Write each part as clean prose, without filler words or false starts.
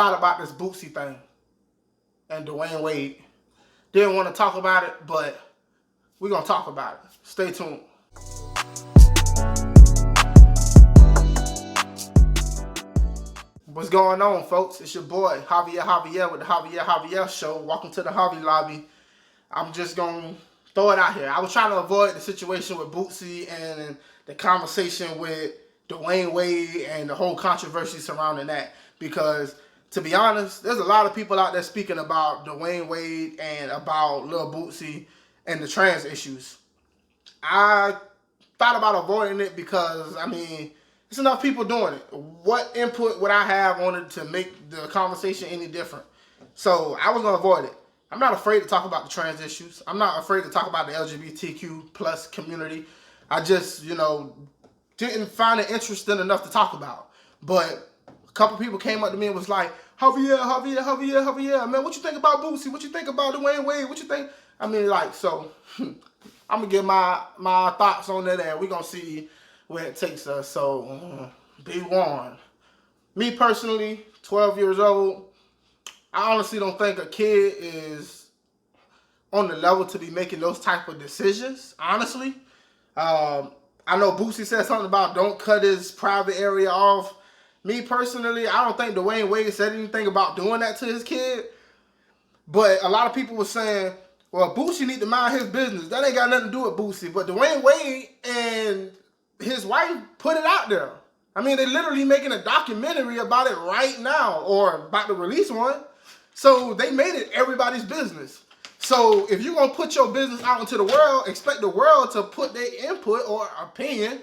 thought about this Boosie thing and Dwyane Wade. Didn't want to talk about it, but we're going to talk about it. Stay tuned. What's going on, folks? It's your boy, Javier Javier with the Javier Javier Show. Welcome to the Hobby Lobby. I'm just going to throw it out here. I was trying to avoid the situation with Boosie and the conversation with Dwyane Wade and the whole controversy surrounding that. Because, to be honest, there's a lot of people out there speaking about Dwyane Wade and about Lil Boosie and the trans issues. I thought about avoiding it because, I mean, there's enough people doing it. What input would I have on it to make the conversation any different? So I was going to avoid it. I'm not afraid to talk about the trans issues. I'm not afraid to talk about the LGBTQ plus community. I just, didn't find it interesting enough to talk about. But a couple people came up to me and was like, Javier, man, what you think about Boosie? What you think about Dwyane Wade? What you think? I mean, so I'm going to give my thoughts on that, and we're going to see where it takes us. So be warned. Me personally, 12 years old, I honestly don't think a kid is on the level to be making those type of decisions, honestly. I know Boosie said something about don't cut his private area off. Me personally, I don't think Dwyane Wade said anything about doing that to his kid. But a lot of people were saying, well, Boosie need to mind his business. That ain't got nothing to do with Boosie. But Dwyane Wade and his wife put it out there. I mean, they're literally making a documentary about it right now, or about to release one. So they made it everybody's business. So if you're going to put your business out into the world, expect the world to put their input or opinion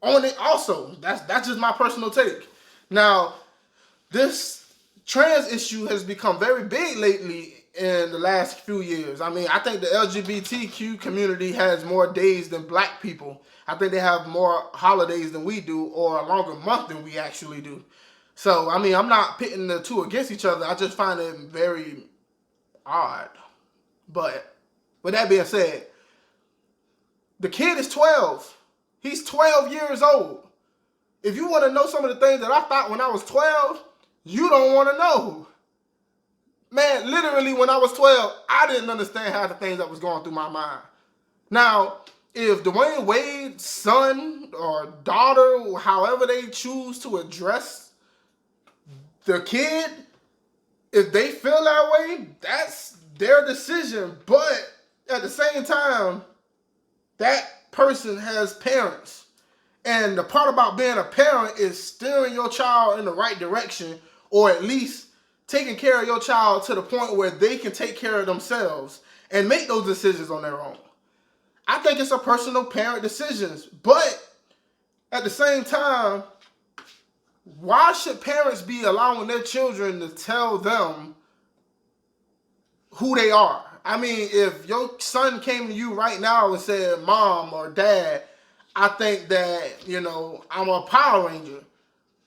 on it also. That's just my personal take. Now, this trans issue has become very big lately in the last few years. I mean, I think the LGBTQ community has more days than black people. I think they have more holidays than we do, or a longer month than we actually do. So, I mean, I'm not pitting the two against each other. I just find it very odd. But with that being said, the kid is 12. He's 12 years old. If you want to know some of the things that I thought when I was 12, you don't want to know. Man, literally when I was 12, I didn't understand half the things that was going through my mind. Now, if Dwyane Wade's son or daughter, however they choose to address the kid, if they feel that way, that's their decision. But at the same time, that person has parents. And the part about being a parent is steering your child in the right direction, or at least taking care of your child to the point where they can take care of themselves and make those decisions on their own. I think it's a personal parent decisions, but at the same time, why should parents be allowing their children to tell them who they are? I mean, if your son came to you right now and said, Mom or Dad, I think that, I'm a Power Ranger.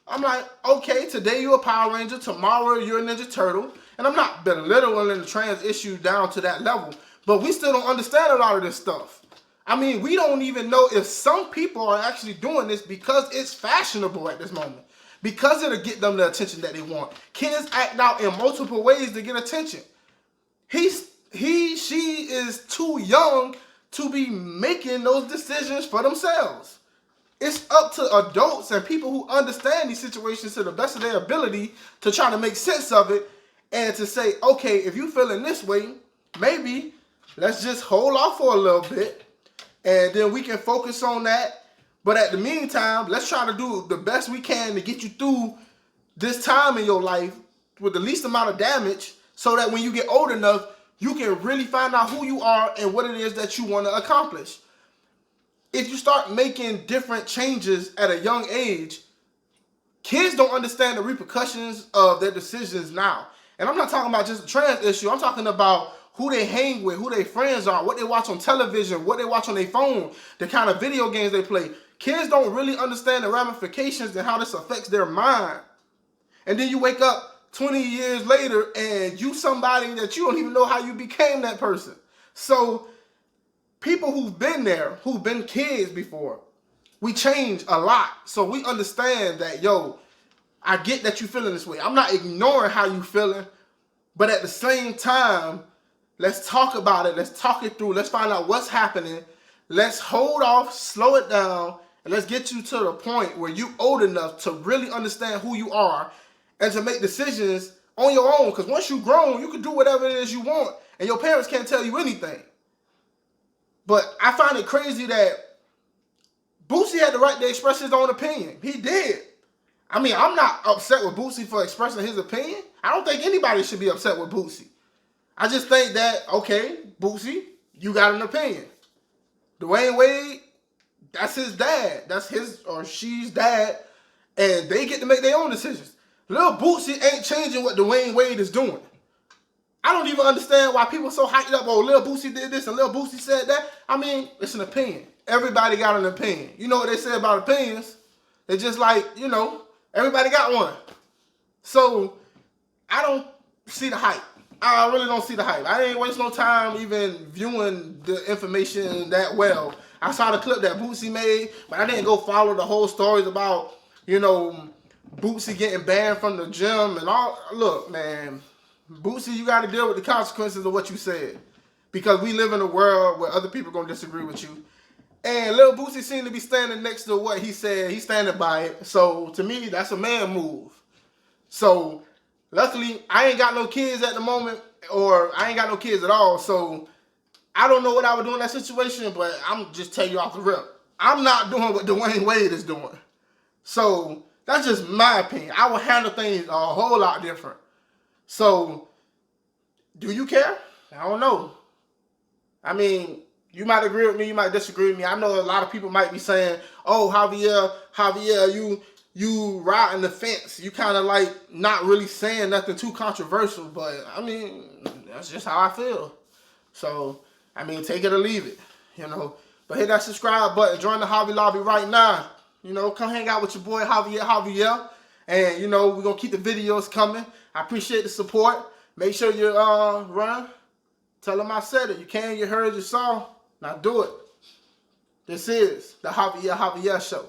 I'm like, okay, today you're a Power Ranger, tomorrow you're a Ninja Turtle. And I'm not belittling the trans issue down to that level, but we still don't understand a lot of this stuff. I mean, we don't even know if some people are actually doing this because it's fashionable at this moment. Because it'll get them the attention that they want. Kids act out in multiple ways to get attention. She is too young to be making those decisions for themselves. It's up to adults and people who understand these situations to the best of their ability to try to make sense of it and to say, okay, if you're feeling this way, maybe let's just hold off for a little bit and then we can focus on that. But at the meantime, let's try to do the best we can to get you through this time in your life with the least amount of damage so that when you get old enough, you can really find out who you are and what it is that you want to accomplish. If you start making different changes at a young age, kids don't understand the repercussions of their decisions now. And I'm not talking about just the trans issue. I'm talking about who they hang with, who their friends are, what they watch on television, what they watch on their phone, the kind of video games they play. Kids don't really understand the ramifications and how this affects their mind. And then you wake up 20 years later and you somebody that you don't even know how you became that person. So people who've been there, who've been kids before, we change a lot. So we understand that, I get that you feeling this way. I'm not ignoring how you feeling, but at the same time, let's talk about it. Let's talk it through. Let's find out what's happening. Let's hold off, slow it down, and let's get you to the point where you old enough to really understand who you are and to make decisions on your own. Because once you're grown, you can do whatever it is you want, and your parents can't tell you anything. But I find it crazy that Boosie had the right to express his own opinion. He did. I mean, I'm not upset with Boosie for expressing his opinion. I don't think anybody should be upset with Boosie. I just think that, okay, Boosie, you got an opinion. Dwyane Wade, that's his dad. That's his or she's dad. And they get to make their own decisions. Lil Boosie ain't changing what Dwyane Wade is doing. I don't even understand why people are so hyped up. Oh, Lil Boosie did this and Lil Boosie said that. I mean, it's an opinion. Everybody got an opinion. You know what they say about opinions? They're just like, you know, everybody got one. So, I don't see the hype. I really don't see the hype. I ain't waste no time even viewing the information that well. I saw the clip that Boosie made, but I didn't go follow the whole stories about, you know, Boosie getting banned from the gym and all. Look, man, Boosie, you got to deal with the consequences of what you said. Because we live in a world where other people are going to disagree with you. And Lil Boosie seemed to be standing next to what he said. He's standing by it. So, to me, that's a man move. So, luckily, I ain't got no kids at the moment, or I ain't got no kids at all, so I don't know what I would do in that situation, but I'm just telling you off the rip. I'm not doing what Dwyane Wade is doing. So, that's just my opinion. I would handle things a whole lot different. So, do you care? I don't know. I mean, you might agree with me, you might disagree with me. I know a lot of people might be saying, oh, Javier, you riding the fence. You kind of like not really saying nothing too controversial, but I mean, that's just how I feel. So, I mean, take it or leave it, you know. But hit that subscribe button. Join the Hobby Lobby right now. You know, come hang out with your boy Javier Javier. And, you know, we're going to keep the videos coming. I appreciate the support. Make sure you run. Tell them I said it. You can, you heard, you saw. Now do it. This is the Javier Javier Show.